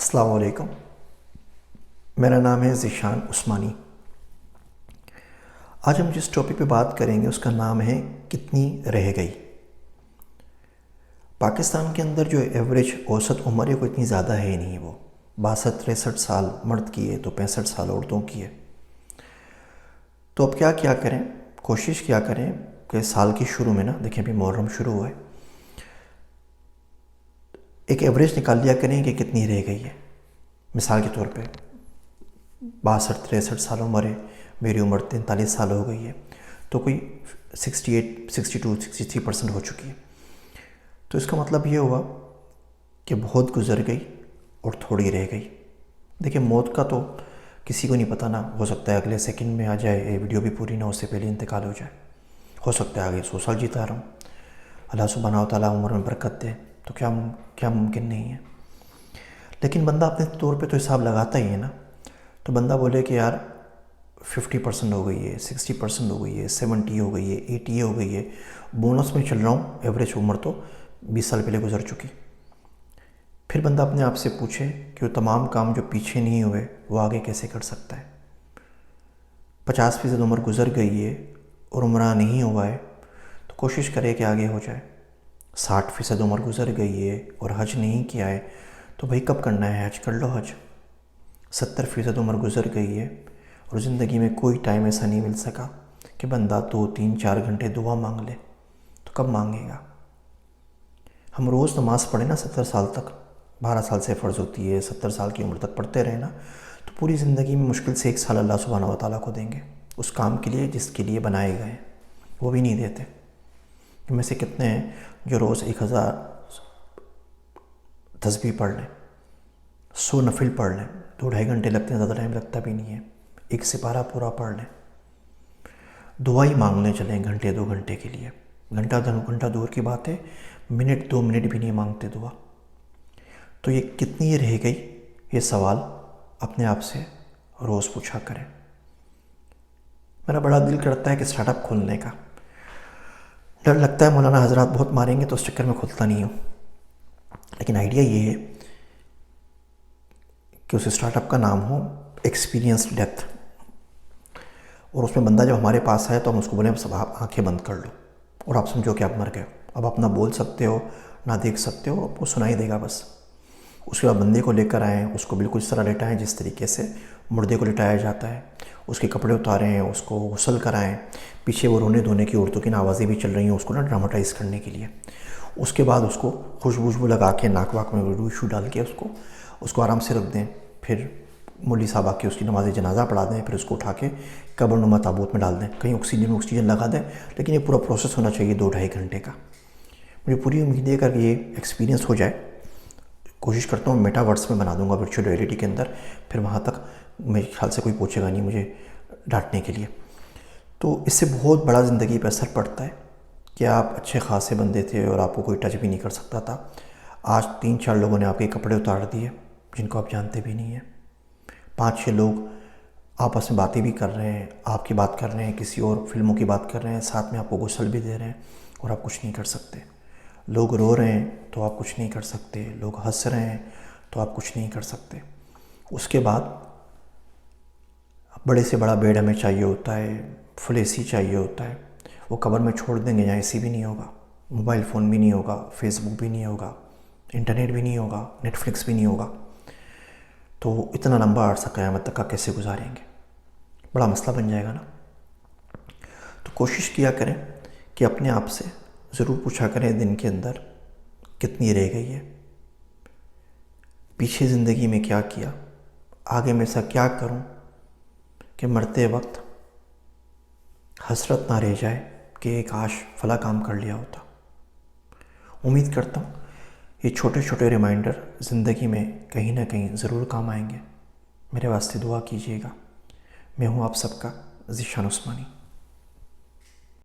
السلام علیکم، میرا نام ہے ذیشان عثمانی۔ آج ہم جس ٹاپک پہ بات کریں گے اس کا نام ہے کتنی رہ گئی۔ پاکستان کے اندر جو ایوریج اوسط عمر ہے وہ اتنی زیادہ ہے ہی نہیں، وہ 62-63 سال مرد کی ہے تو 65 سال عورتوں کی ہے۔ تو اب کیا کریں، کوشش کیا کریں کہ سال کی شروع میں دیکھیں ابھی محرم شروع ہوا ہے، ایک ایوریج نکال لیا کریں کہ کتنی رہ گئی ہے۔ مثال کے طور پہ 62-63 سال عمر ہے، میری عمر 43 سال ہو گئی ہے، تو کوئی 62-63% ہو چکی ہے۔ تو اس کا مطلب یہ ہوا کہ بہت گزر گئی اور تھوڑی رہ گئی۔ دیکھیں موت کا تو کسی کو نہیں پتہ، نہ ہو سکتا ہے اگلے سیکنڈ میں آ جائے، یہ ویڈیو بھی پوری نہ اس سے پہلے انتقال ہو جائے، ہو سکتا ہے آگے 100 سال جیتا رہا ہوں، اللہ سبحانہ و تعالیٰ عمر میں برکت دے، تو کیا ممکن نہیں ہے۔ لیکن بندہ اپنے طور پہ تو حساب لگاتا ہی ہے نا۔ تو بندہ بولے کہ یار 50% ہو گئی ہے، 60% ہو گئی ہے، 70 ہو گئی ہے، 80 ہو گئی ہے، بونس میں چل رہا ہوں، ایوریج عمر تو 20 سال پہلے گزر چکی۔ پھر بندہ اپنے آپ سے پوچھے کہ وہ تمام کام جو پیچھے نہیں ہوئے وہ آگے کیسے کر سکتا ہے۔ 50% عمر گزر گئی ہے اور عمرہ نہیں ہوا ہے تو کوشش کرے کہ آگے ہو جائے۔ 60% عمر گزر گئی ہے اور حج نہیں کیا ہے تو بھائی کب کرنا ہے حج، کر لو حج۔ 70% عمر گزر گئی ہے اور زندگی میں کوئی ٹائم ایسا نہیں مل سکا کہ بندہ 2-3-4 گھنٹے دعا مانگ لے، تو کب مانگے گا؟ ہم روز نماز پڑھیں نا 70 سال تک، 12 سال سے فرض ہوتی ہے، 70 سال کی عمر تک پڑھتے رہے نا، تو پوری زندگی میں مشکل سے 1 سال اللہ سبحانہ و تعالیٰ کو دیں گے اس کام کے لیے جس کے لیے بنائے گئے ہیں، وہ بھی نہیں دیتے۔ ان میں سے کتنے ہیں جو روز 1000 تسبیح پڑھ لیں، 100 نفل پڑھ لیں، 2-2.5 گھنٹے لگتے ہیں، زیادہ ٹائم لگتا بھی نہیں ہے، 1 سپارہ پورا پڑھ لیں، دعا ہی مانگنے چلیں گھنٹے 2 گھنٹے کے لیے، گھنٹہ 2 گھنٹہ دور کی بات ہے، منٹ 2 منٹ بھی نہیں مانگتے دعا۔ تو یہ کتنی رہ گئی، یہ سوال اپنے آپ سے روز پوچھا کریں۔ میرا بڑا دل کرتا ہے کہ سٹارٹ اپ کھولنے کا، ڈر لگتا ہے مولانا حضرات بہت ماریں گے تو اس چکر میں کھولتا نہیں ہوں، لیکن آئیڈیا یہ ہے کہ اس سٹارٹ اپ کا نام ہو ایکسپیرینس ڈیتھ، اور اس میں بندہ جب ہمارے پاس آئے تو ہم اس کو بولیں اب سب آپ آنکھیں بند کر لو اور آپ سمجھو کہ آپ مر گئے ہو، اب آپ نہ بول سکتے ہو نہ دیکھ سکتے ہو، آپ کو سنائی دے گا بس۔ اس کے بعد بندے کو لے کر آئیں، اس کو بالکل اس طرح لٹائیں جس طریقے سے مردے کو لٹایا جاتا ہے، اس کے کپڑے اتاریں، اس کو غسل کرائیں، پیچھے وہ رونے دھونے کی عورتوں کی آوازیں بھی چل رہی ہیں اس کو ڈراماٹائز کرنے کے لیے۔ اس کے بعد اس کو خوشبو لگا کے ناک واک میں روئی شو ڈال کے اس کو آرام سے رکھ دیں، پھر مولوی صاحب آ کے اس کی نماز جنازہ پڑھا دیں، پھر اس کو اٹھا کے قبر نما تابوت میں ڈال دیں، کہیں آکسیجن لگا دیں، لیکن یہ پورا پروسیس ہونا چاہیے 2-2.5 گھنٹے کا۔ مجھے پوری امید ہے کہ یہ ایکسپیرینس ہو جائے، کوشش کرتا ہوں میٹا ورس میں بنا دوں گا ورچوئل ریئلٹی کے اندر، پھر وہاں تک میرے خیال سے کوئی پوچھے گا نہیں مجھے ڈانٹنے کے لیے۔ تو اس سے بہت بڑا زندگی پہ اثر پڑتا ہے کہ آپ اچھے خاصے بندے تھے اور آپ کو کوئی ٹچ بھی نہیں کر سکتا تھا، آج 3-4 لوگوں نے آپ کے کپڑے اتار دیے جن کو آپ جانتے بھی نہیں ہیں، 5-6 لوگ آپس میں باتیں بھی کر رہے ہیں، آپ کی بات کر رہے ہیں، کسی اور فلموں کی بات کر رہے ہیں، ساتھ میں آپ کو غسل بھی دے رہے ہیں اور آپ کچھ نہیں کر سکتے۔ لوگ رو رہے ہیں تو آپ کچھ نہیں کر سکتے، لوگ ہنس رہے ہیں تو آپ کچھ نہیں کر سکتے۔ اس کے بعد بڑے سے بڑا بیڈ ہمیں چاہیے ہوتا ہے، فل اے سی چاہیے ہوتا ہے، وہ قبر میں چھوڑ دیں گے جہاں اے سی بھی نہیں ہوگا، موبائل فون بھی نہیں ہوگا، فیس بک بھی نہیں ہوگا، انٹرنیٹ بھی نہیں ہوگا، نیٹ فلکس بھی نہیں ہوگا، تو اتنا لمبا عرصہ قیامت تک کا کیسے گزاریں گے؟ بڑا مسئلہ بن جائے گا نا۔ تو کوشش کیا کریں کہ اپنے آپ سے ضرور پوچھا کریں دن کے اندر کتنی رہ گئی ہے، پیچھے زندگی میں کیا کیا، آگے میں ایسا کیا کروں کہ مرتے وقت حسرت نہ رہ جائے کہ کاش فلاں کام کر لیا ہوتا۔ امید کرتا ہوں یہ چھوٹے چھوٹے ریمائنڈر زندگی میں کہیں نہ کہیں ضرور کام آئیں گے۔ میرے واسطے دعا کیجیے گا۔ میں ہوں آپ سب کا ذیشان عثمانی۔